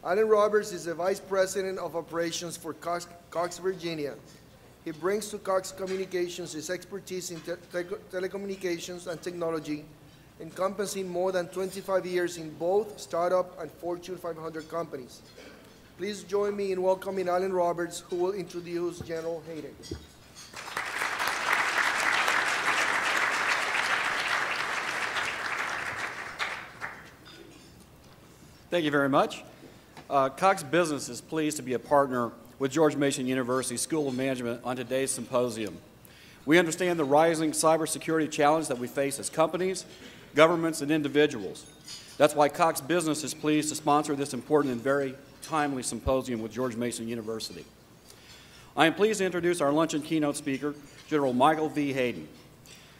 Alan Roberts is the Vice President of Operations for Cox Virginia. He brings to Cox Communications his expertise in telecommunications and technology, encompassing more than 25 years in both startup and Fortune 500 companies. Please join me in welcoming Alan Roberts, who will introduce General Hayden. Thank you very much. Cox Business is pleased to be a partner with George Mason University School of Management on today's symposium. We understand the rising cybersecurity challenge that we face as companies, governments, and individuals. That's why Cox Business is pleased to sponsor this important and very timely symposium with George Mason University. I am pleased to introduce our luncheon keynote speaker, General Michael V. Hayden.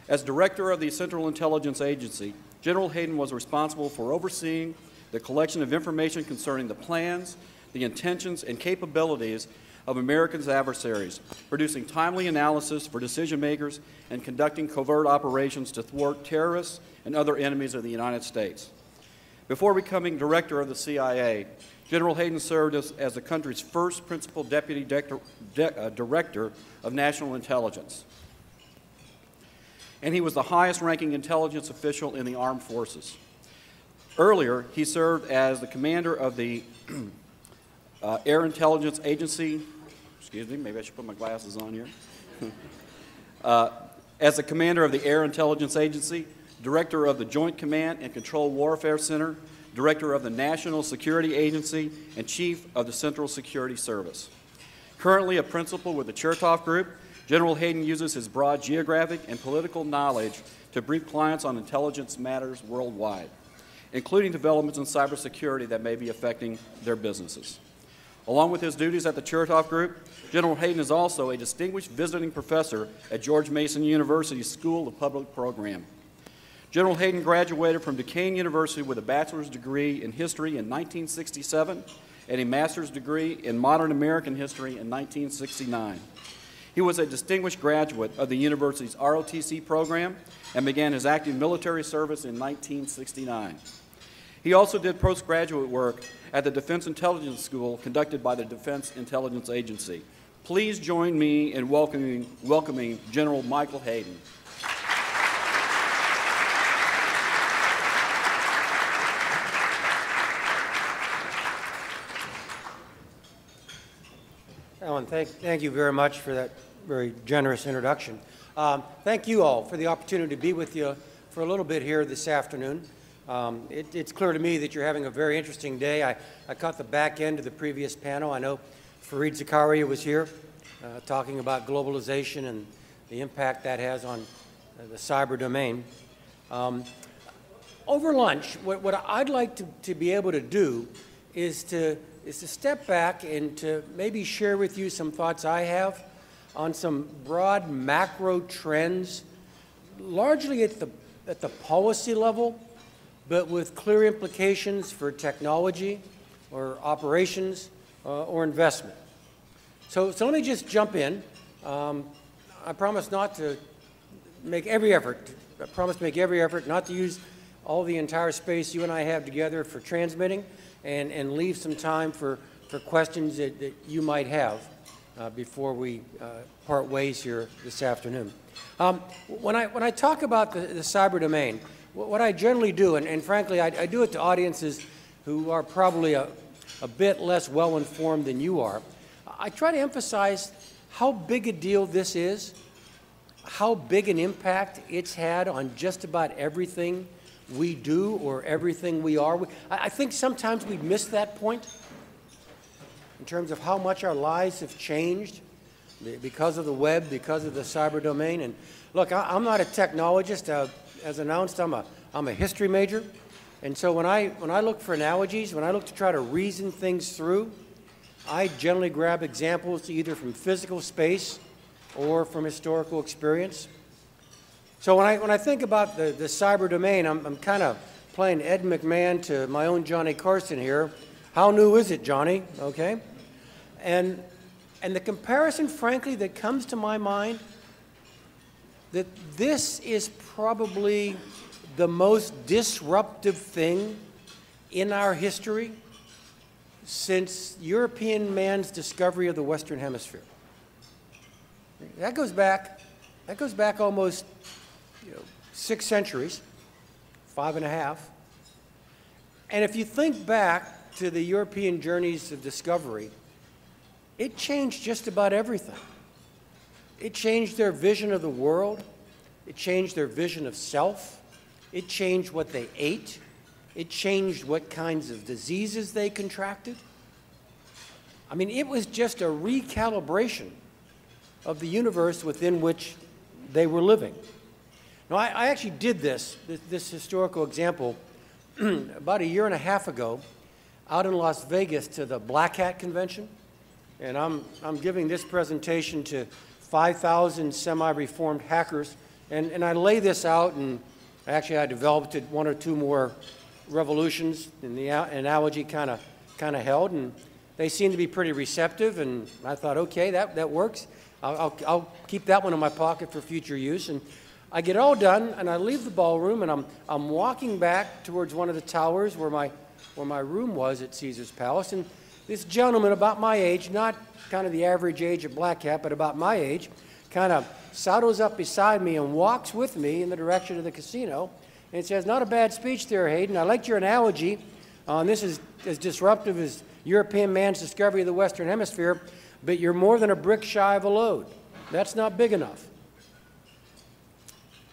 As Director of the Central Intelligence Agency, General Hayden was responsible for overseeing the collection of information concerning the plans, the intentions, and capabilities of Americans' adversaries, producing timely analysis for decision makers, and conducting covert operations to thwart terrorists and other enemies of the United States. Before becoming Director of the CIA, General Hayden served as the country's first Principal Deputy Director of National Intelligence. And he was the highest-ranking intelligence official in the armed forces. Earlier, he served as the commander of the Air Intelligence Agency. Excuse me, maybe I should put my glasses on here. As the commander of the Air Intelligence Agency, director of the Joint Command and Control Warfare Center, director of the National Security Agency, and chief of the Central Security Service. Currently a principal with the Chertoff Group, General Hayden uses his broad geographic and political knowledge to brief clients on intelligence matters worldwide, including developments in cybersecurity that may be affecting their businesses. Along with his duties at the Chertoff Group, General Hayden is also a distinguished visiting professor at George Mason University School of Public Program. General Hayden graduated from Duquesne University with a bachelor's degree in history in 1967 and a master's degree in modern American history in 1969. He was a distinguished graduate of the university's ROTC program and began his active military service in 1969. He also did postgraduate work at the Defense Intelligence School conducted by the Defense Intelligence Agency. Please join me in welcoming General Michael Hayden. Alan, thank you very much for that very generous introduction. Thank you all for the opportunity to be with you for a little bit here this afternoon. It's clear to me that you're having a very interesting day. I caught the back end of the previous panel. I know Fareed Zakaria was here talking about globalization and the impact that has on the cyber domain. Over lunch, what I'd like to be able to do is to step back and to maybe share with you some thoughts I have on some broad macro trends, largely at the policy level, but with clear implications for technology or operations or investment. So let me just jump in. I promise not to make every effort. I promise to make every effort not to use all the entire space you and I have together for transmitting, and leave some time for questions that you might have before we part ways here this afternoon. When I talk about the cyber domain, what I generally do, and frankly I do it to audiences who are probably a bit less well-informed than you are, I try to emphasize how big a deal this is, how big an impact it's had on just about everything we do or everything we are. I think sometimes we miss that point in terms of how much our lives have changed because of the web, because of the cyber domain. And look, I'm not a technologist. As announced, I'm a history major. And so when I look for analogies, when I look to try to reason things through, I generally grab examples either from physical space or from historical experience. So when I think about the cyber domain, I'm kind of playing Ed McMahon to my own Johnny Carson here. How new is it, Johnny? Okay. And the comparison, frankly, that comes to my mind, that this is probably the most disruptive thing in our history since European man's discovery of the Western Hemisphere. That goes back almost 6 centuries, 5.5. And if you think back to the European journeys of discovery, it changed just about everything. It changed their vision of the world. It changed their vision of self. It changed what they ate. It changed what kinds of diseases they contracted. I mean, it was just a recalibration of the universe within which they were living. Now, I actually did this historical example about 1.5 years ago out in Las Vegas to the Black Hat Convention. And I'm giving this presentation to 5,000 semi-reformed hackers. And I lay this out, and actually I developed it 1 or 2 more revolutions, and the analogy kind of held, and they seemed to be pretty receptive, and I thought, okay, that works. I'll keep that one in my pocket for future use. And I get all done, and I leave the ballroom, and I'm walking back towards one of the towers where my room was at Caesar's Palace, and this gentleman about my age, not kind of the average age of Black Hat, but about my age, kind of saddles up beside me and walks with me in the direction of the casino, and says, "Not a bad speech there, Hayden. I liked your analogy. This is as disruptive as European man's discovery of the Western Hemisphere, but you're more than a brick shy of a load. That's not big enough."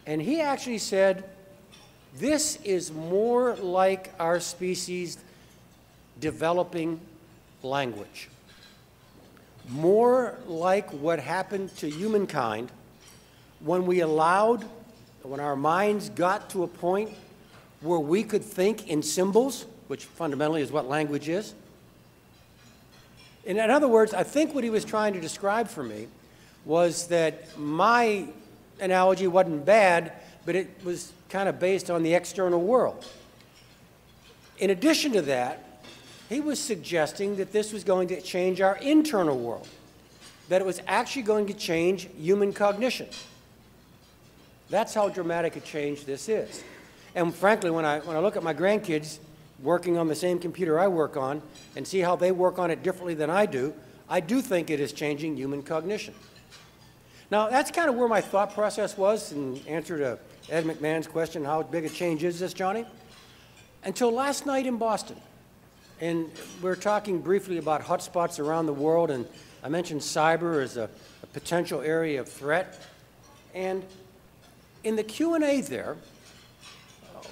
And he actually said, "This is more like our species developing language, more like what happened to humankind when our minds got to a point where we could think in symbols, which fundamentally is what language is." And in other words, I think what he was trying to describe for me was that my analogy wasn't bad, but it was kind of based on the external world. In addition to that, he was suggesting that this was going to change our internal world, that it was actually going to change human cognition. That's how dramatic a change this is. And frankly, when I look at my grandkids working on the same computer I work on and see how they work on it differently than I do think it is changing human cognition. Now, that's kind of where my thought process was in answer to Ed McMahon's question, how big a change is this, Johnny? Until last night in Boston. And we were talking briefly about hotspots around the world, and I mentioned cyber as a potential area of threat. And in the Q&A there,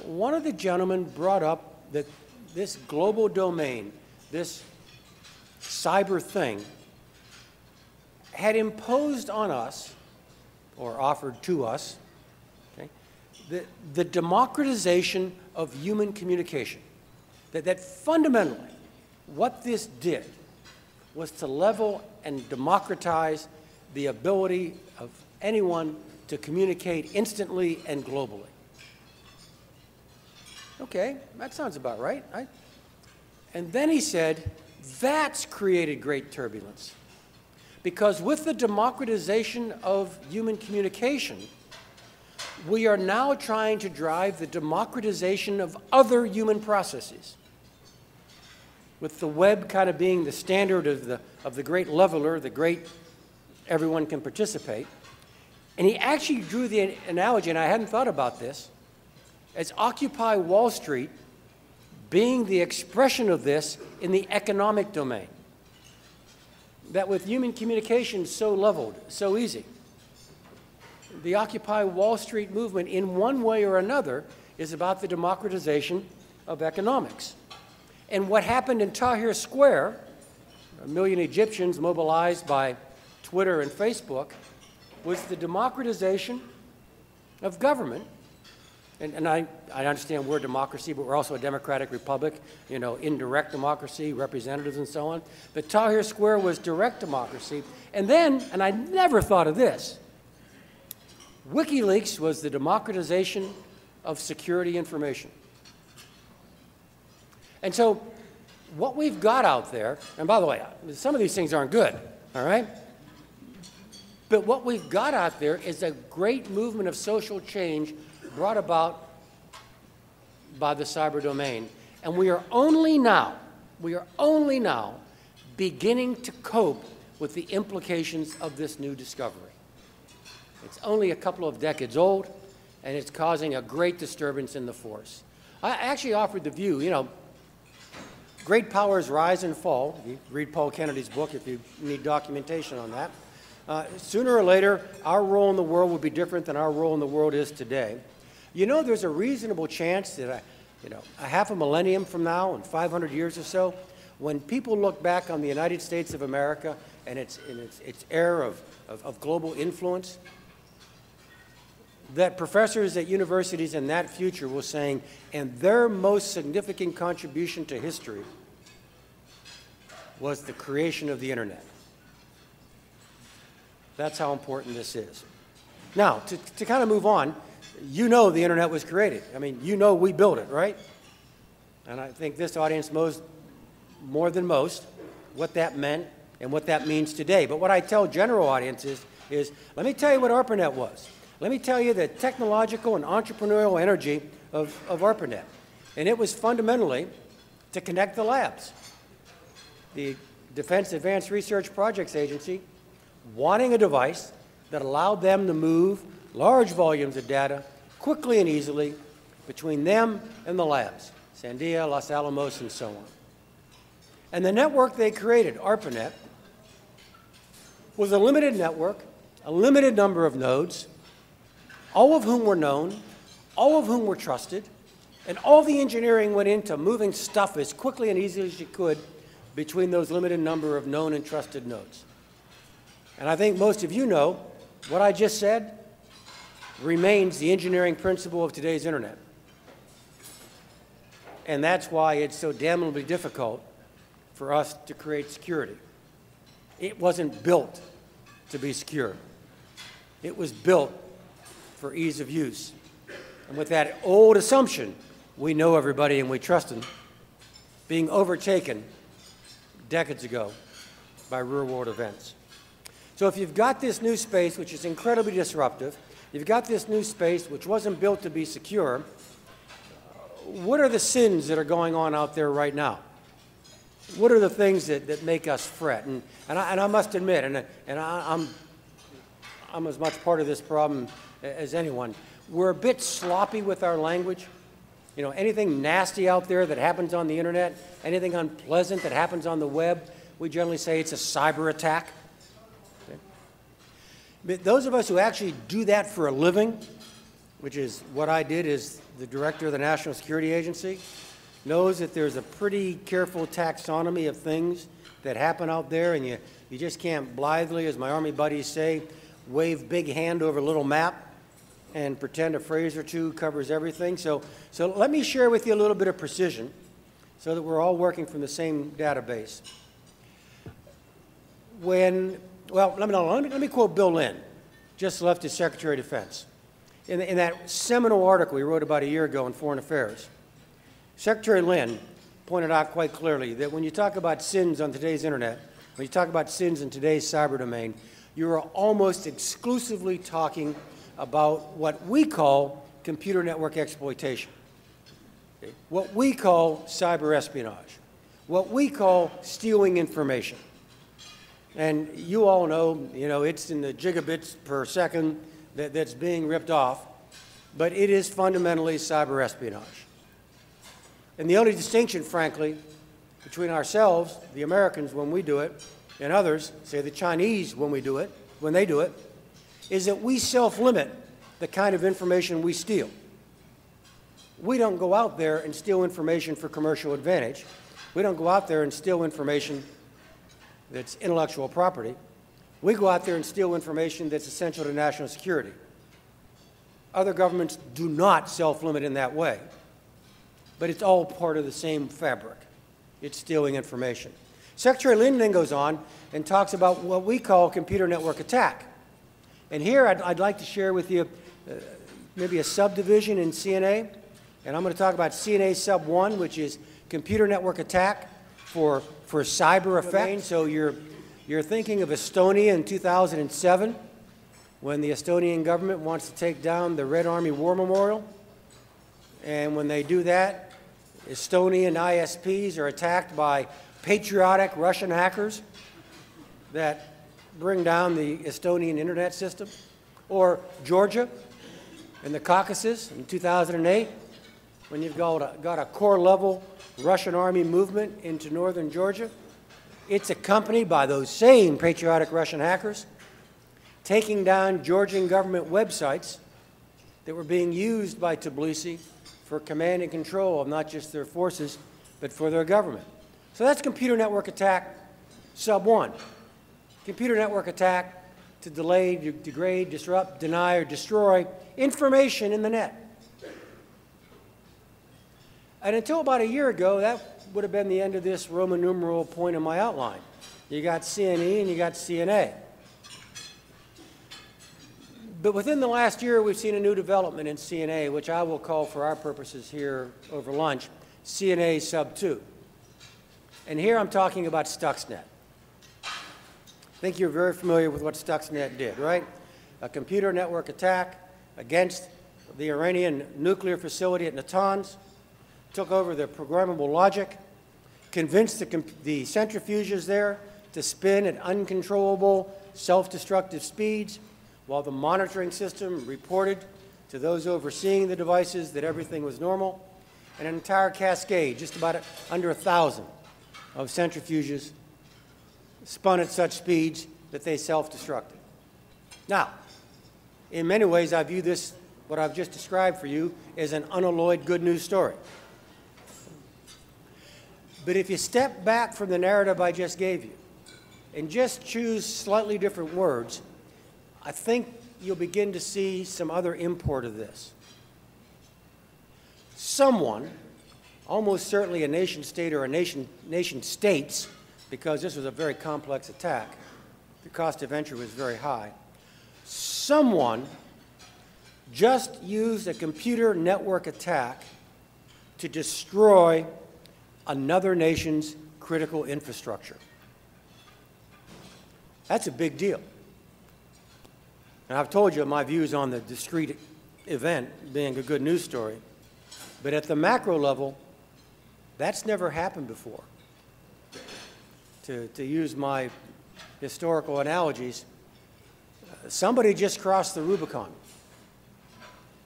one of the gentlemen brought up that this global domain, this cyber thing, had imposed on us, or offered to us, okay, the democratization of human communication. That fundamentally, what this did was to level and democratize the ability of anyone to communicate instantly and globally. Okay, that sounds about right. And then he said, that's created great turbulence. Because with the democratization of human communication, we are now trying to drive the democratization of other human processes. With the web kind of being the standard of the great leveler, the great everyone can participate. And he actually drew the analogy, and I hadn't thought about this, as Occupy Wall Street being the expression of this in the economic domain. That with human communication so leveled, so easy, the Occupy Wall Street movement in one way or another is about the democratization of economics. And what happened in Tahrir Square, 1 million Egyptians mobilized by Twitter and Facebook, was the democratization of government. And I understand we're a democracy, but we're also a democratic republic, you know, indirect democracy, representatives and so on. But Tahrir Square was direct democracy. And then, and I never thought of this, WikiLeaks was the democratization of security information. And so what we've got out there, and by the way, some of these things aren't good, all right? But what we've got out there is a great movement of social change brought about by the cyber domain. And we are only now, We are only now beginning to cope with the implications of this new discovery. It's only a couple of decades old, and it's causing a great disturbance in the force. I actually offered the view, you know, great powers rise and fall. You read Paul Kennedy's book if you need documentation on that. Sooner or later, our role in the world will be different than our role in the world is today. You know, there's a reasonable chance that, a half a millennium from now, in 500 years or so, when people look back on the United States of America and its era of global influence, that professors at universities in that future will say, and their most significant contribution to history was the creation of the internet. That's how important this is. Now, to kind of move on, you know the internet was created. I mean, you know we built it, right? And I think this audience knows more than most what that meant and what that means today. But what I tell general audiences is, let me tell you what ARPANET was. Let me tell you the technological and entrepreneurial energy of ARPANET. And it was fundamentally to connect the labs. The Defense Advanced Research Projects Agency wanting a device that allowed them to move large volumes of data quickly and easily between them and the labs, Sandia, Los Alamos, and so on. And the network they created, ARPANET, was a limited network, a limited number of nodes, all of whom were known, all of whom were trusted, and all the engineering went into moving stuff as quickly and easily as you could between those limited number of known and trusted nodes. And I think most of you know what I just said remains the engineering principle of today's internet. And that's why it's so damnably difficult for us to create security. It wasn't built to be secure. It was built for ease of use. And with that old assumption, we know everybody and we trust them, being overtaken decades ago by real-world events. So if you've got this new space, which is incredibly disruptive, you've got this new space which wasn't built to be secure, what are the sins that are going on out there right now? What are the things that make us fret? And I must admit, I'm as much part of this problem as anyone, we're a bit sloppy with our language. You know, anything nasty out there that happens on the internet, anything unpleasant that happens on the web, we generally say it's a cyber attack. Okay? But those of us who actually do that for a living, which is what I did as the director of the National Security Agency, knows that there's a pretty careful taxonomy of things that happen out there, and you just can't blithely, as my Army buddies say, wave big hand over a little map and pretend a phrase or two covers everything. So let me share with you a little bit of precision so that we're all working from the same database. Let me quote Bill Lynn, just left as Secretary of Defense. In that seminal article he wrote about a year ago in Foreign Affairs, Secretary Lynn pointed out quite clearly that when you talk about sins on today's internet, when you talk about sins in today's cyber domain, you are almost exclusively talking about what we call computer network exploitation, okay? What we call cyber espionage, what we call stealing information. And you all know, it's in the gigabits per second that's being ripped off, but it is fundamentally cyber espionage. And the only distinction, frankly, between ourselves, the Americans, when we do it, and others, say the Chinese when they do it, is that we self-limit the kind of information we steal. We don't go out there and steal information for commercial advantage. We don't go out there and steal information that's intellectual property. We go out there and steal information that's essential to national security. Other governments do not self-limit in that way, but it's all part of the same fabric. It's stealing information. Secretary Lynn then goes on and talks about what we call computer network attack. And here I'd like to share with you maybe a subdivision in CNA, and I'm going to talk about CNA sub 1, which is computer network attack for cyber effect. So you're thinking of Estonia in 2007, when the Estonian government wants to take down the Red Army War Memorial. And when they do that, Estonian ISPs are attacked by patriotic Russian hackers that bring down the Estonian internet system, or Georgia in the Caucasus in 2008, when you've got a core-level Russian army movement into northern Georgia. It's accompanied by those same patriotic Russian hackers taking down Georgian government websites that were being used by Tbilisi for command and control of not just their forces, but for their government. So that's computer network attack sub 1. Computer network attack to delay, degrade, disrupt, deny, or destroy information in the net. And until about a year ago, that would have been the end of this Roman numeral point in my outline. You got CNE and you got CNA. But within the last year, we've seen a new development in CNA, which I will call, for our purposes here over lunch, CNA sub 2. And here I'm talking about Stuxnet. I think you're very familiar with what Stuxnet did, right? A computer network attack against the Iranian nuclear facility at Natanz, took over the programmable logic, convinced the centrifuges there to spin at uncontrollable, self-destructive speeds, while the monitoring system reported to those overseeing the devices that everything was normal, and an entire cascade, just about under 1,000 of centrifuges spun at such speeds that they self-destructed. Now, in many ways, I view this, what I've just described for you, as an unalloyed good news story. But if you step back from the narrative I just gave you and just choose slightly different words, I think you'll begin to see some other import of this. Someone, almost certainly a nation state or a nation states, because this was a very complex attack, the cost of entry was very high, someone just used a computer network attack to destroy another nation's critical infrastructure. That's a big deal. And I've told you my views on the discrete event being a good news story. But at the macro level, that's never happened before. To use my historical analogies, somebody just crossed the Rubicon.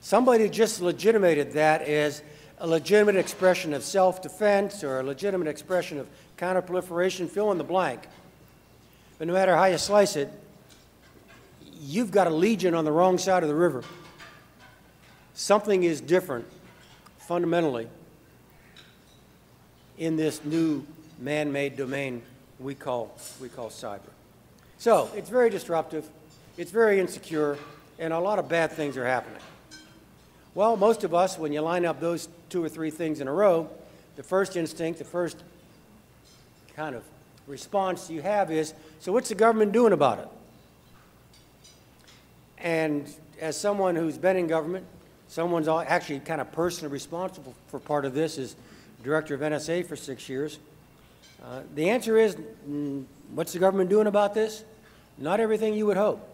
Somebody just legitimated that as a legitimate expression of self-defense or a legitimate expression of counterproliferation, fill in the blank. But no matter how you slice it, you've got a legion on the wrong side of the river. Something is different fundamentally in this new man-made domain we call cyber. So it's very disruptive, it's very insecure, and a lot of bad things are happening. Well, most of us, when you line up those 2 or 3 things in a row, the first instinct, the first kind of response you have is, so what's the government doing about it? And as someone who's been in government, someone's actually kind of personally responsible for part of this, is director of NSA for 6 years. The answer is, what's the government doing about this? Not everything you would hope.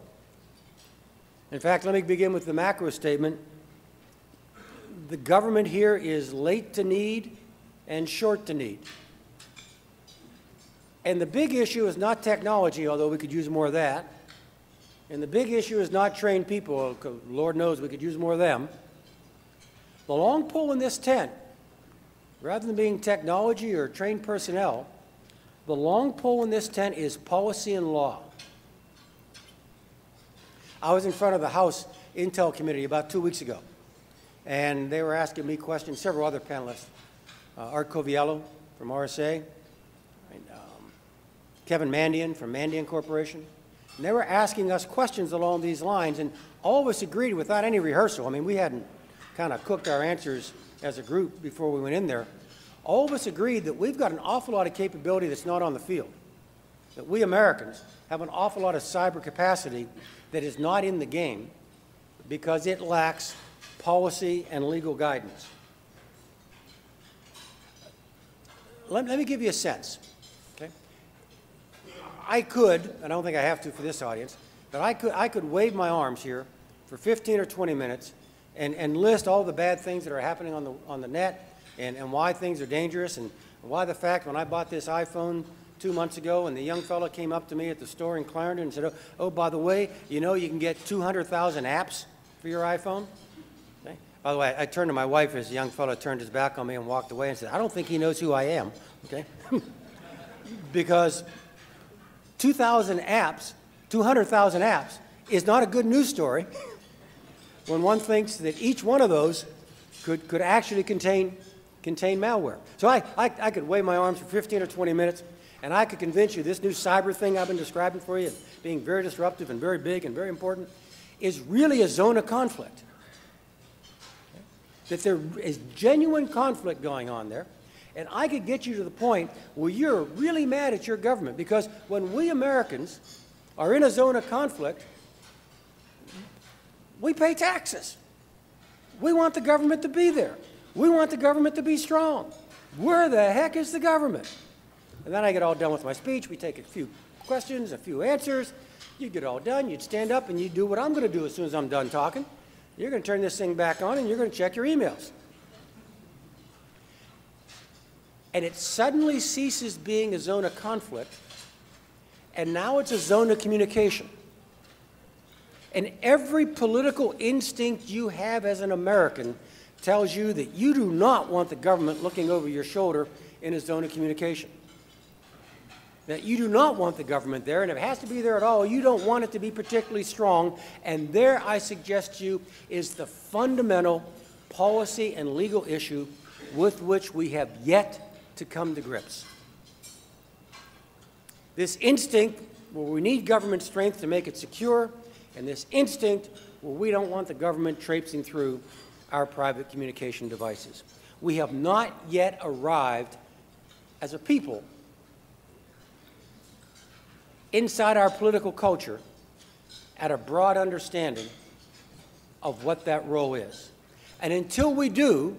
In fact, let me begin with the macro statement. The government here is late to need and short to need. And the big issue is not technology, although we could use more of that. And the big issue is not trained people. Lord knows we could use more of them. The long pole in this tent, rather than being technology or trained personnel, the long pole in this tent is policy and law. I was in front of the House Intel Committee about 2 weeks ago, and they were asking me questions, several other panelists, Art Coviello from RSA, and, Kevin Mandian from Mandian Corporation, and they were asking us questions along these lines, and all of us agreed without any rehearsal. I mean, we hadn't kind of cooked our answers as a group before we went in there. All of us agreed that we've got an awful lot of capability that's not on the field, that we Americans have an awful lot of cyber capacity that is not in the game because it lacks policy and legal guidance. Let me give you a sense. Okay? I could, I don't think I have to for this audience, but I could wave my arms here for 15 or 20 minutes and list all the bad things that are happening on the net, and why things are dangerous, and why the fact when I bought this iPhone 2 months ago and the young fellow came up to me at the store in Clarendon and said, oh, by the way, you know you can get 200,000 apps for your iPhone? Okay. By the way, I turned to my wife as the young fellow turned his back on me and walked away and said, I don't think he knows who I am, okay? Because 2,000 apps, 200,000 apps is not a good news story when one thinks that each one of those could actually contain malware. So I could wave my arms for 15 or 20 minutes, and I could convince you this new cyber thing I've been describing for you, being very disruptive and very big and very important, is really a zone of conflict. Okay? That there is genuine conflict going on there, and I could get you to the point where you're really mad at your government, because when we Americans are in a zone of conflict, we pay taxes. We want the government to be there. We want the government to be strong. Where the heck is the government? And then I get all done with my speech. We take a few questions, a few answers. You get all done. You'd stand up and you'd do what I'm going to do as soon as I'm done talking. You're going to turn this thing back on and you're going to check your emails. And it suddenly ceases being a zone of conflict, and now it's a zone of communication. And every political instinct you have as an American tells you that you do not want the government looking over your shoulder in a zone of communication. That you do not want the government there, and if it has to be there at all, you don't want it to be particularly strong. And there, I suggest to you, is the fundamental policy and legal issue with which we have yet to come to grips. This instinct where we need government strength to make it secure, and this instinct where we don't want the government traipsing through our private communication devices. We have not yet arrived as a people inside our political culture at a broad understanding of what that role is. And until we do,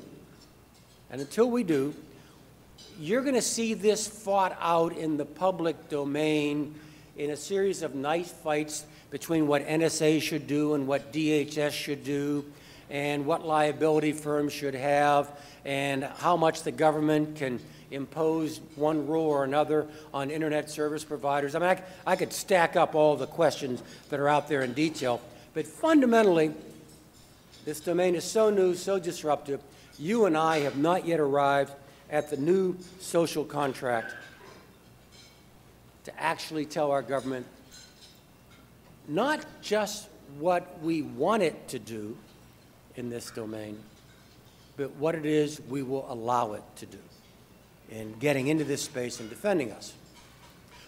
you're going to see this fought out in the public domain in a series of knife fights between what NSA should do and what DHS should do, and what liability firms should have, and how much the government can impose one rule or another on internet service providers. I mean, I could stack up all the questions that are out there in detail, but fundamentally, this domain is so new, so disruptive, you and I have not yet arrived at the new social contract to actually tell our government not just what we want it to do in this domain, but what it is we will allow it to do in getting into this space and defending us.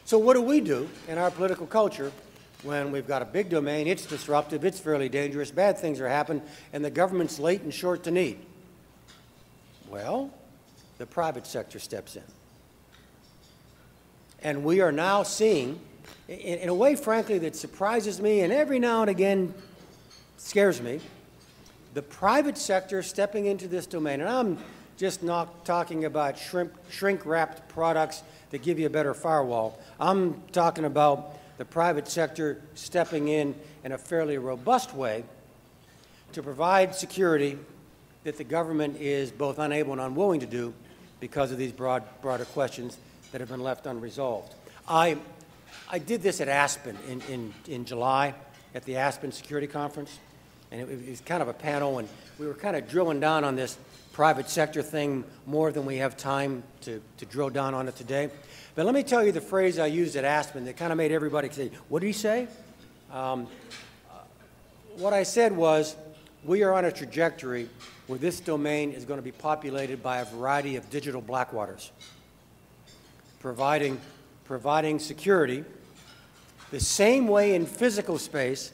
So what do we do in our political culture when we've got a big domain, it's disruptive, it's fairly dangerous, bad things are happening, and the government's late and short to need? Well, the private sector steps in. And we are now seeing, in a way, frankly, that surprises me and every now and again scares me, the private sector stepping into this domain. And I'm just not talking about shrink-wrapped products that give you a better firewall. I'm talking about the private sector stepping in a fairly robust way to provide security that the government is both unable and unwilling to do because of these broader questions that have been left unresolved. I did this at Aspen in July at the Aspen Security Conference, and it was kind of a panel, and we were kind of drilling down on this private sector thing more than we have time to drill down on it today. But let me tell you the phrase I used at Aspen that kind of made everybody say, what did he say? What I said was, we are on a trajectory where this domain is going to be populated by a variety of digital blackwaters, providing security the same way in physical space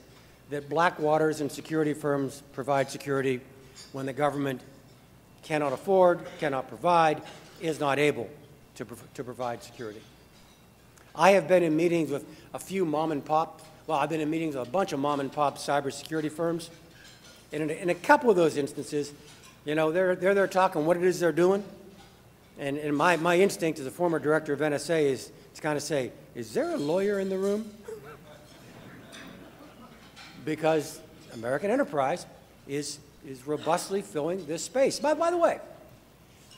that blackwaters and security firms provide security when the government cannot afford, cannot provide, is not able to provide security. I have been in meetings with a few mom-and-pop, well, I've been in meetings with a bunch of mom-and-pop cybersecurity firms. And in a couple of those instances, you know, they're there talking what it is they're doing. And my instinct as a former director of NSA is to kind of say, is there a lawyer in the room? Because American enterprise is robustly filling this space. By the way,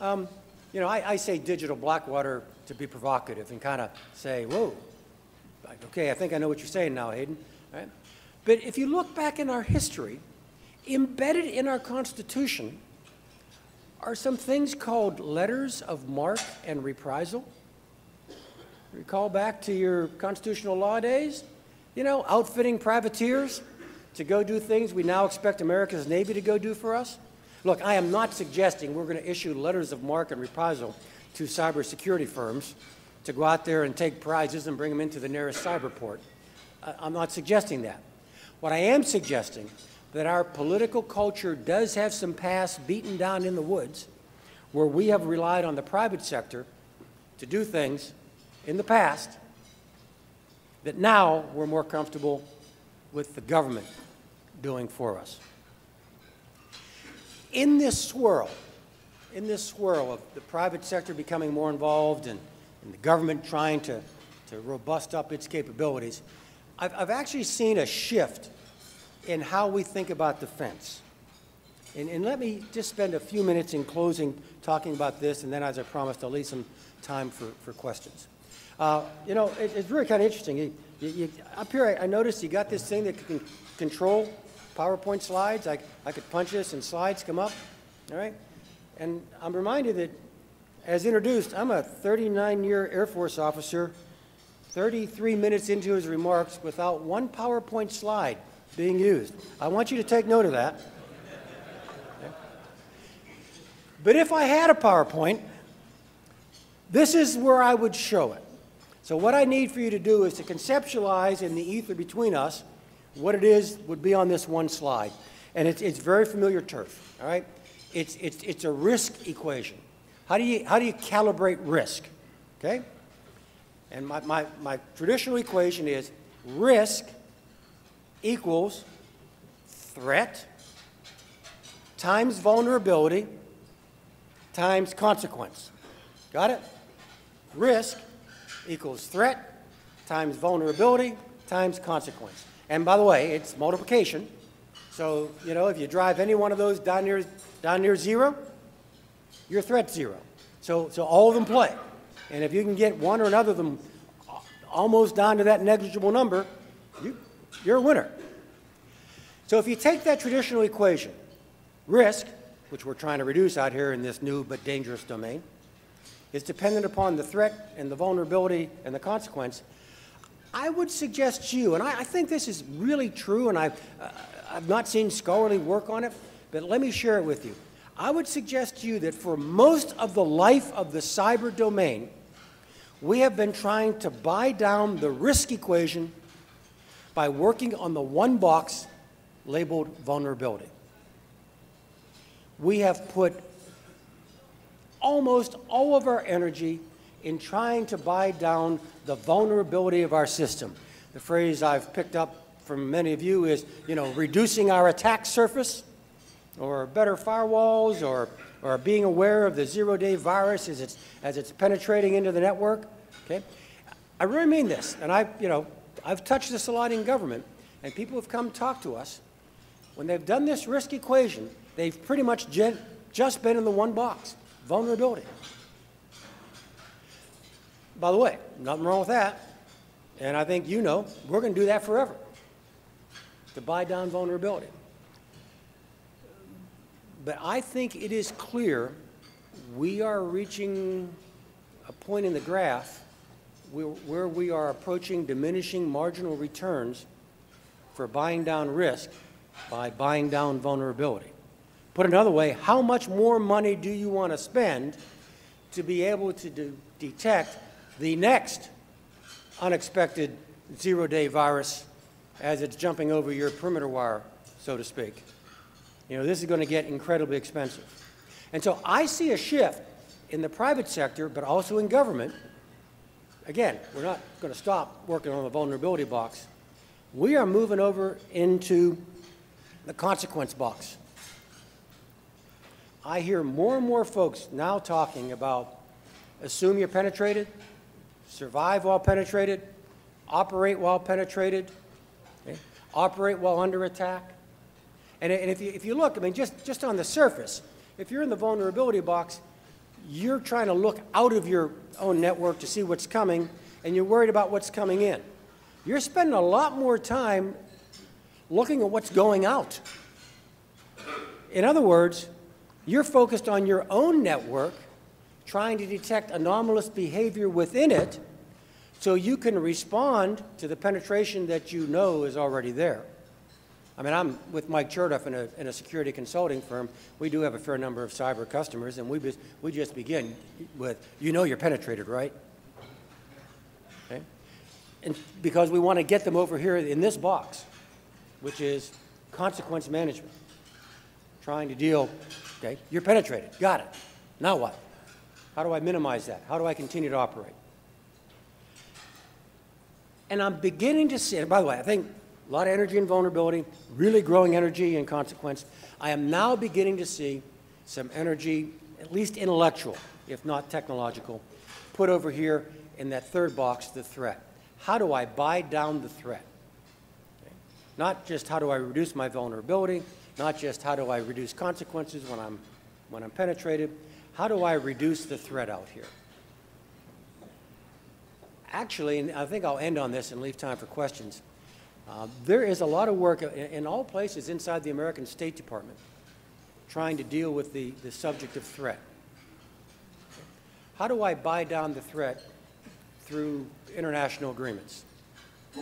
You know, I say digital Blackwater to be provocative and kind of say, whoa, like, okay, I think I know what you're saying now, Hayden. Right? But if you look back in our history, embedded in our Constitution are some things called letters of marque and reprisal. Recall back to your constitutional law days, you know, outfitting privateers to go do things we now expect America's Navy to go do for us. Look, I am not suggesting we're going to issue letters of marque and reprisal to cybersecurity firms to go out there and take prizes and bring them into the nearest cyber port. I'm not suggesting that. What I am suggesting that our political culture does have some past beaten down in the woods where we have relied on the private sector to do things in the past that now we're more comfortable with the government doing for us. In this swirl of the private sector becoming more involved and the government trying to robust up its capabilities, I've actually seen a shift in how we think about defense. And let me just spend a few minutes in closing talking about this, and then, as I promised, I'll leave some time for questions. You know, it's really kind of interesting. Up here, I noticed you got this thing that can control PowerPoint slides. I could punch this and slides come up, all right? And I'm reminded that, as introduced, I'm a 39-year Air Force officer, 33 minutes into his remarks without one PowerPoint slide being used. I want you to take note of that. Okay. But if I had a PowerPoint, this is where I would show it. So what I need for you to do is to conceptualize in the ether between us what it is would be on this one slide. And it's very familiar turf, all right? It's a risk equation. How do you calibrate risk, okay? And my traditional equation is risk equals threat times vulnerability times consequence. Got it? Risk equals threat times vulnerability times consequence. And by the way, it's multiplication. So, you know, if you drive any one of those down near zero, your threat's zero. So all of them play. And if you can get one or another of them almost down to that negligible number, you're a winner. So if you take that traditional equation, risk, which we're trying to reduce out here in this new but dangerous domain, is dependent upon the threat and the vulnerability and the consequence, I would suggest to you, and I think this is really true, and I've not seen scholarly work on it, but let me share it with you. I would suggest to you that for most of the life of the cyber domain, we have been trying to buy down the risk equation by working on the one box labeled vulnerability. We have put almost all of our energy in trying to buy down the vulnerability of our system. The phrase I've picked up from many of you is, you know, reducing our attack surface, or better firewalls, or being aware of the zero-day virus as it's penetrating into the network. Okay? I really mean this, and I've touched this a lot in government, and people have come talk to us. When they've done this risk equation, they've pretty much just been in the one box, vulnerability. By the way, nothing wrong with that, and I think you know we're going to do that forever, to buy down vulnerability. But I think it is clear we are reaching a point in the graph where we are approaching diminishing marginal returns for buying down risk by buying down vulnerability. Put another way, how much more money do you want to spend to be able to detect the next unexpected zero-day virus as it's jumping over your perimeter wire, so to speak? You know, this is going to get incredibly expensive. And so I see a shift in the private sector, but also in government. Again, we're not going to stop working on the vulnerability box. We are moving over into the consequence box. I hear more and more folks now talking about assume you're penetrated, survive while penetrated, operate while penetrated, okay? Operate while under attack. And if you look, I mean, just on the surface, if you're in the vulnerability box, you're trying to look out of your own network to see what's coming, and you're worried about what's coming in. You're spending a lot more time looking at what's going out. In other words, you're focused on your own network, trying to detect anomalous behavior within it so you can respond to the penetration that you know is already there. I mean, I'm with Mike Chertoff in a security consulting firm. We do have a fair number of cyber customers, and we just begin with, you know you're penetrated, right? Okay? And because we want to get them over here in this box, which is consequence management. Trying to deal, okay, you're penetrated, got it. Now what? How do I minimize that? How do I continue to operate? And I'm beginning to see, and by the way, I think a lot of energy and vulnerability, really growing energy and consequence. I am now beginning to see some energy, at least intellectual, if not technological, put over here in that third box, the threat. How do I buy down the threat? Okay. Not just how do I reduce my vulnerability, not just how do I reduce consequences when I'm penetrated, how do I reduce the threat out here? Actually, and I think I'll end on this and leave time for questions. There is a lot of work in all places inside the American State Department trying to deal with the subject of threat. How do I buy down the threat through international agreements?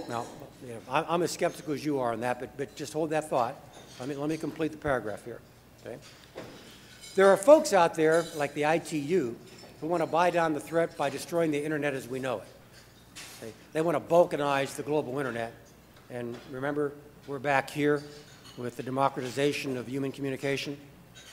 Now, you know, I'm as skeptical as you are on that, but just hold that thought. Let me complete the paragraph here. Okay? There are folks out there, like the ITU, who want to buy down the threat by destroying the internet as we know it. They want to balkanize the global internet. And remember, we're back here with the democratization of human communication.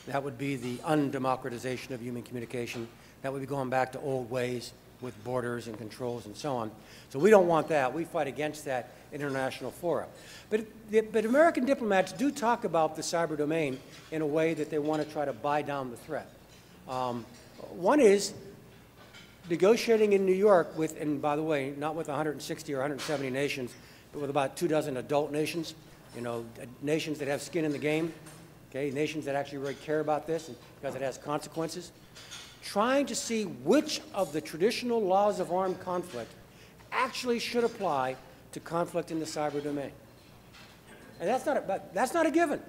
That would be the undemocratization of human communication. That would be going back to old ways with borders and controls and so on. So we don't want that. We fight against that in international fora. But American diplomats do talk about the cyber domain in a way that they want to try to buy down the threat. One is negotiating in New York with, and by the way, not with 160 or 170 nations, but with about 24 adult nations, you know, nations that have skin in the game, okay, nations that actually really care about this because it has consequences, trying to see which of the traditional laws of armed conflict actually should apply to conflict in the cyber domain. And that's not a given.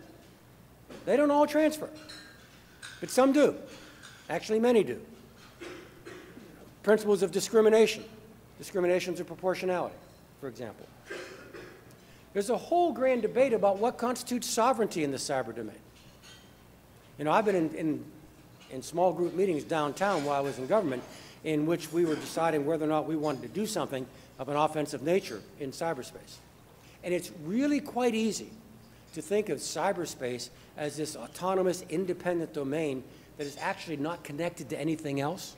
They don't all transfer, but some do. Actually, many do. Principles of discrimination, discriminations of proportionality, for example. There's a whole grand debate about what constitutes sovereignty in the cyber domain. You know, I've been in small group meetings downtown while I was in government in which we were deciding whether or not we wanted to do something of an offensive nature in cyberspace. And it's really quite easy to think of cyberspace as this autonomous, independent domain that is actually not connected to anything else.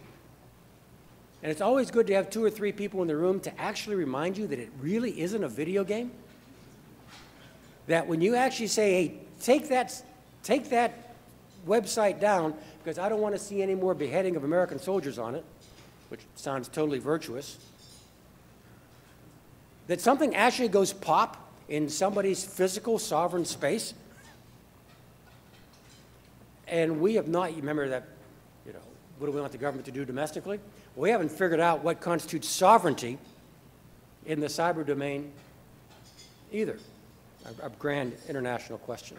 And it's always good to have 2 or 3 people in the room to actually remind you that it really isn't a video game. That when you actually say, hey, take that website down because I don't want to see any more beheading of American soldiers on it, which sounds totally virtuous, that something actually goes pop in somebody's physical sovereign space. And we have not, remember that, you know, what do we want the government to do domestically? We haven't figured out what constitutes sovereignty in the cyber domain either. A grand international question.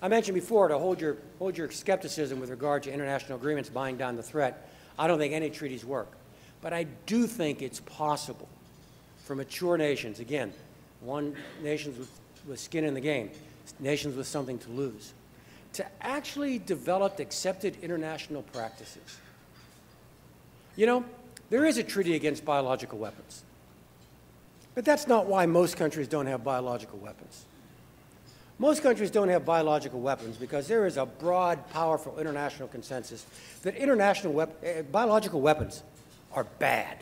I mentioned before to hold your skepticism with regard to international agreements buying down the threat. I don't think any treaties work. But I do think it's possible for mature nations, again, nations with skin in the game, nations with something to lose, to actually develop accepted international practices. You know, there is a treaty against biological weapons. But that's not why most countries don't have biological weapons. Most countries don't have biological weapons because there is a broad, powerful international consensus that biological weapons are bad.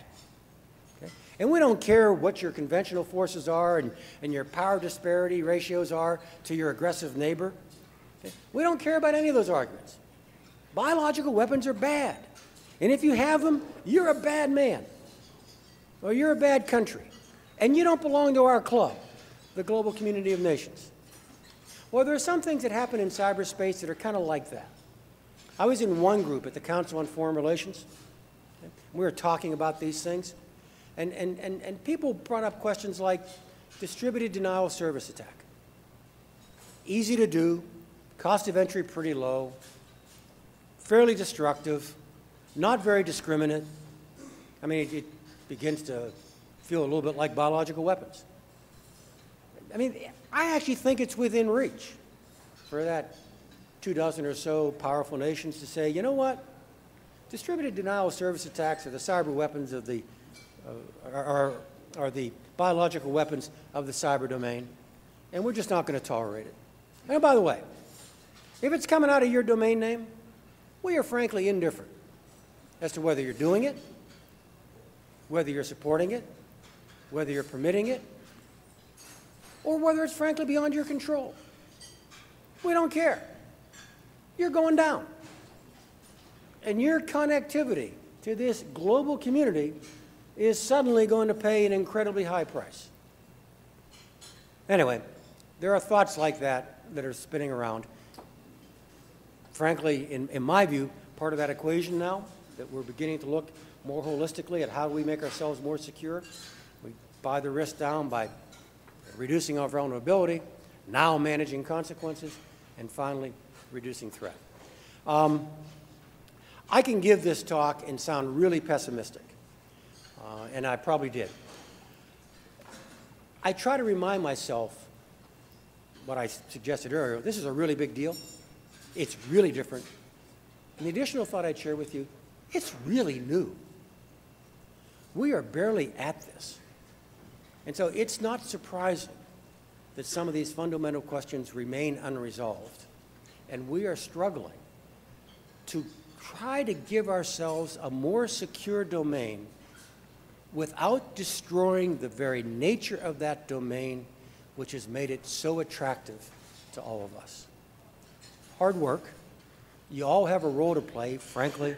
Okay? And we don't care what your conventional forces are and your power disparity ratios are to your aggressive neighbor. Okay? We don't care about any of those arguments. Biological weapons are bad. And if you have them, you're a bad man. Or you're a bad country. And you don't belong to our club, the global community of nations. Well, there are some things that happen in cyberspace that are kind of like that. I was in one group at the Council on Foreign Relations. We were talking about these things, and people brought up questions like distributed denial of service attack. Easy to do, cost of entry pretty low, fairly destructive, not very discriminate. I mean, it begins to feel a little bit like biological weapons. I mean, I actually think it's within reach for that 24 or so powerful nations to say, you know what? Distributed denial of service attacks are the cyber weapons of the, are the biological weapons of the cyber domain, and we're just not going to tolerate it. And by the way, if it's coming out of your domain name, we are frankly indifferent as to whether you're doing it, whether you're supporting it, whether you're permitting it, or whether it's frankly beyond your control. We don't care. You're going down. And your connectivity to this global community is suddenly going to pay an incredibly high price. Anyway, there are thoughts like that that are spinning around. Frankly, in my view, part of that equation now, that we're beginning to look more holistically at how do we make ourselves more secure. We buy the risk down by reducing our vulnerability, now managing consequences, and finally reducing threat. I can give this talk and sound really pessimistic, and I probably did. I try to remind myself what I suggested earlier. This is a really big deal. It's really different. And the additional thought I'd share with you, it's really new. We are barely at this. And so it's not surprising that some of these fundamental questions remain unresolved. And we are struggling to try to give ourselves a more secure domain without destroying the very nature of that domain, which has made it so attractive to all of us. Hard work. You all have a role to play, frankly,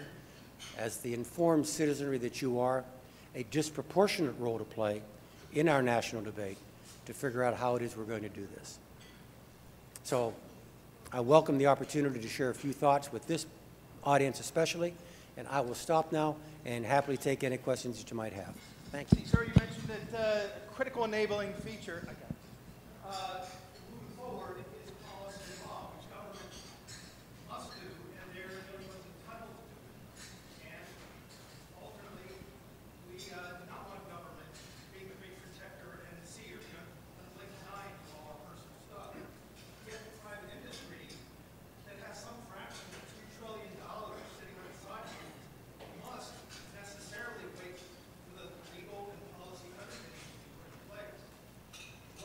as the informed citizenry that you are, a disproportionate role to play in our national debate to figure out how it is we're going to do this. So I welcome the opportunity to share a few thoughts with this audience especially, and I will stop now and happily take any questions that you might have. Thank you. Sir, you mentioned that a critical enabling feature moving forward is policy and law, which government must do, and they're doing what's entitled to do. And ultimately, we do not want government being the big protector and the seer, like denying all our personal stuff. Yet private industry that has some fraction of $2 trillion sitting on the sidelines must necessarily wait for the legal and policy underpinnings to be put in place.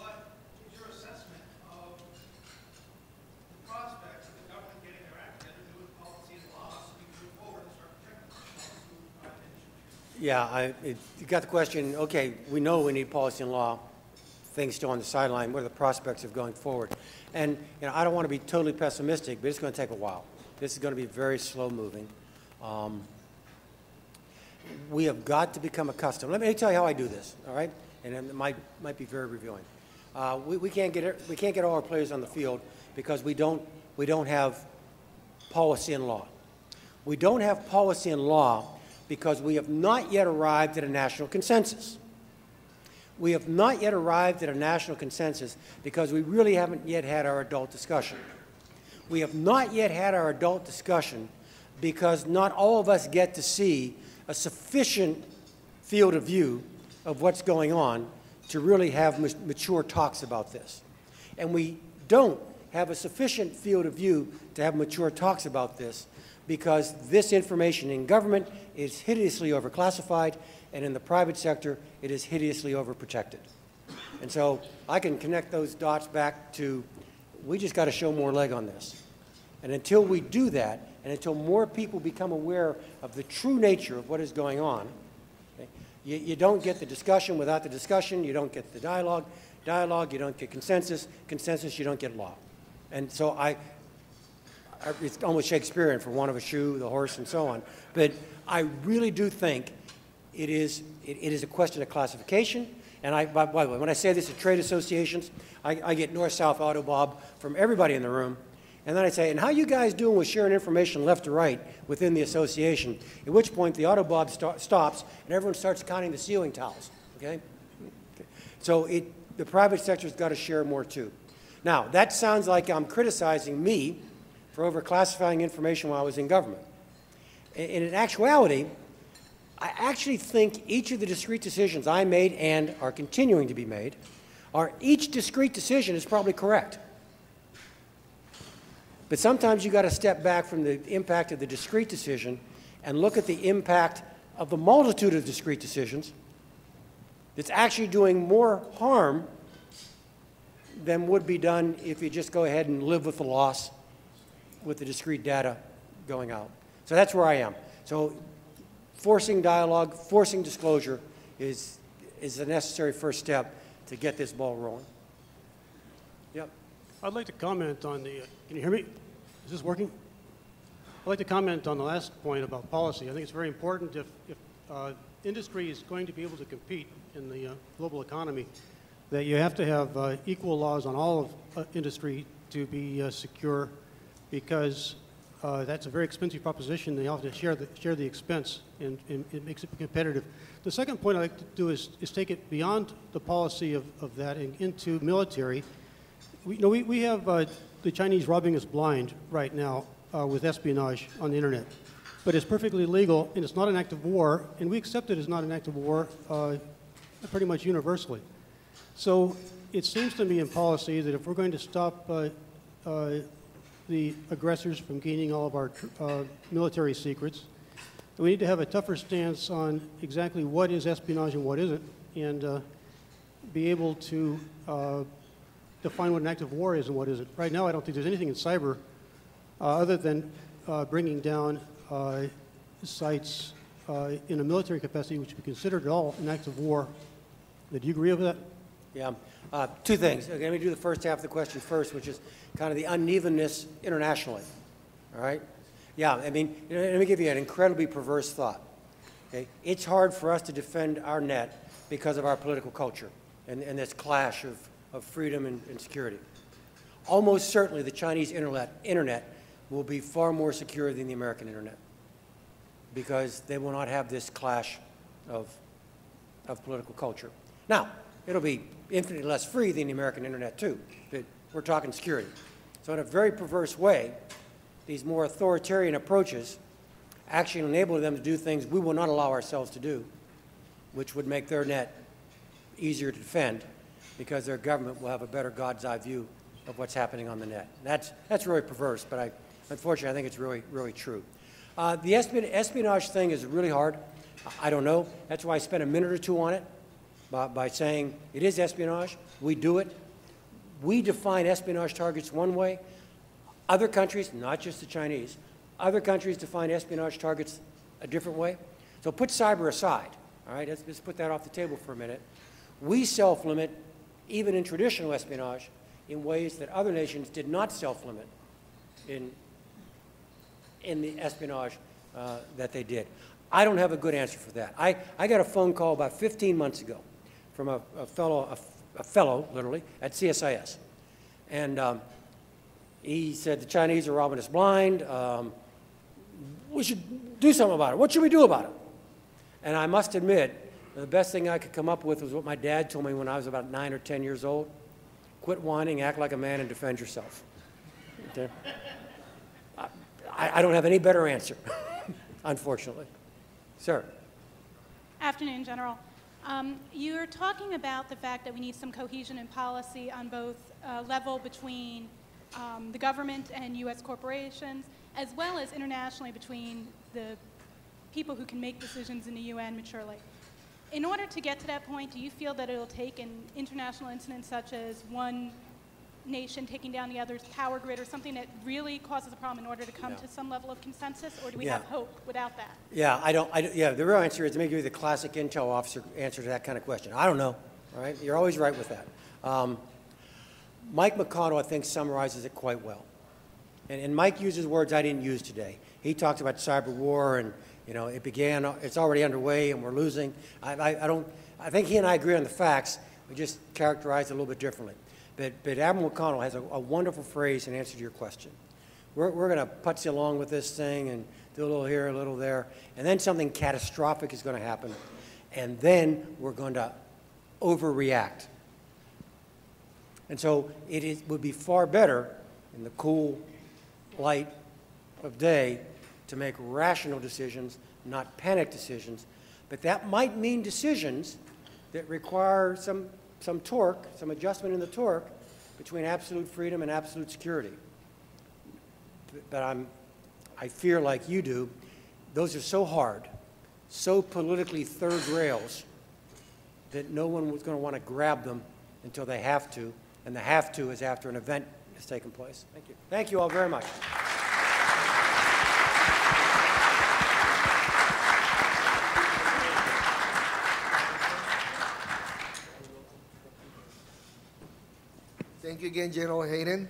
What is your assessment of the prospects of the government getting their act together, doing policy and law, so we can move forward and start protecting ourselves through private industry? Yeah, you got the question, okay, we know we need policy and law, things still on the sideline, what are the prospects of going forward? And I don't want to be totally pessimistic, but it's going to take a while. This is going to be very slow moving. We have got to become accustomed. Let me tell you how I do this, all right? And it might be very revealing. We can't get all our players on the field because we don't have policy and law. We don't have policy and law because we have not yet arrived at a national consensus. We have not yet arrived at a national consensus because we really haven't yet had our adult discussion. We have not yet had our adult discussion because not all of us get to see a sufficient field of view of what's going on to really have mature talks about this. And we don't have a sufficient field of view to have mature talks about this because this information in government is hideously overclassified, and in the private sector, it is hideously overprotected. And so I can connect those dots back to, we just got to show more leg on this. And until we do that, and until more people become aware of the true nature of what is going on, okay, you don't get the discussion without the discussion, you don't get the dialogue, you don't get consensus, you don't get law. And so it's almost Shakespearean, for want of a shoe, the horse, and so on. But I really do think it is a question of classification. And by the way, when I say this at trade associations, I get north-south autobob from everybody in the room. And then I'd say, and how you guys doing with sharing information left to right within the association? At which point the Autobob stops and everyone starts counting the ceiling tiles, okay? So the private sector's got to share more too. Now, that sounds like I'm criticizing me for overclassifying information while I was in government. And in actuality, I actually think each of the discrete decisions I made and are continuing to be made, each discrete decision is probably correct. But sometimes you've got to step back from the impact of the discrete decision and look at the impact of the multitude of discrete decisions that's actually doing more harm than would be done if you just go ahead and live with the loss with the discrete data going out. So that's where I am. So forcing dialogue, forcing disclosure is a necessary first step to get this ball rolling. Yep. I'd like to comment on the, can you hear me? Is this working? I'd like to comment on the last point about policy. I think it's very important if industry is going to be able to compete in the global economy, that you have to have equal laws on all of industry to be secure, because that's a very expensive proposition. They have to share the expense, and it makes it competitive. The second point I'd like to do is take it beyond the policy of that and into military. We have the Chinese robbing us blind right now with espionage on the internet. But it's perfectly legal, and it's not an act of war, and we accept it as not an act of war pretty much universally. So it seems to me in policy that if we're going to stop the aggressors from gaining all of our military secrets, we need to have a tougher stance on exactly what is espionage and what isn't, and be able to define what an act of war is and what isn't. Right now, I don't think there's anything in cyber other than bringing down sites in a military capacity which would be considered at all an act of war. Do you agree with that? Yeah. Two things. Okay, let me do the first half of the question first, which is kind of the unevenness internationally. All right? Yeah, I mean, let me give you an incredibly perverse thought. Okay? It's hard for us to defend our net because of our political culture and this clash of freedom and security. Almost certainly the Chinese internet will be far more secure than the American internet because they will not have this clash of political culture. Now, it'll be infinitely less free than the American internet too, but we're talking security. So in a very perverse way, these more authoritarian approaches actually enable them to do things we will not allow ourselves to do, which would make their net easier to defend because their government will have a better God's eye view of what's happening on the net. And that's really perverse, but unfortunately I think it's really, really true. The espionage thing is really hard. I don't know. That's why I spent a minute or two on it by saying it is espionage. We do it. We define espionage targets one way. Other countries, not just the Chinese, other countries define espionage targets a different way. So put cyber aside, all right? Let's put that off the table for a minute. We self-limit, even in traditional espionage, in ways that other nations did not self-limit in the espionage that they did. I don't have a good answer for that. I got a phone call about 15 months ago from a fellow, literally, at CSIS. And he said, the Chinese are robbing us blind. We should do something about it. What should we do about it? And I must admit, the best thing I could come up with was what my dad told me when I was about 9 or 10 years old. Quit whining, act like a man, and defend yourself. Okay? I don't have any better answer, unfortunately. Sir. Afternoon, General. You're talking about the fact that we need some cohesion in policy on both level between the government and U.S. corporations, as well as internationally between the people who can make decisions in the UN maturely. In order to get to that point, do you feel that it'll take an international incident such as one nation taking down the other's power grid or something that really causes a problem in order to come to some level of consensus, or do we have hope without that? Yeah, the real answer is to give you the classic intel officer answer to that kind of question. I don't know, all right? You're always right with that. Mike McConnell, I think, summarizes it quite well. And Mike uses words I didn't use today. He talks about cyber war and, you know, it's already underway and we're losing. I think he and I agree on the facts. We just characterize it a little bit differently. But Admiral McConnell has a wonderful phrase in answer to your question. We're going to putz along with this thing and do a little here, a little there, and then something catastrophic is going to happen, and then we're going to overreact. And so would be far better in the cool light of day to make rational decisions, not panic decisions. But that might mean decisions that require some torque, some adjustment in the torque between absolute freedom and absolute security. But I fear, like you do, those are so hard, so politically third rails, that no one was going to want to grab them until they have to, and the have to is after an event has taken place. Thank you. Thank you all very much. Thank you again, General Hayden.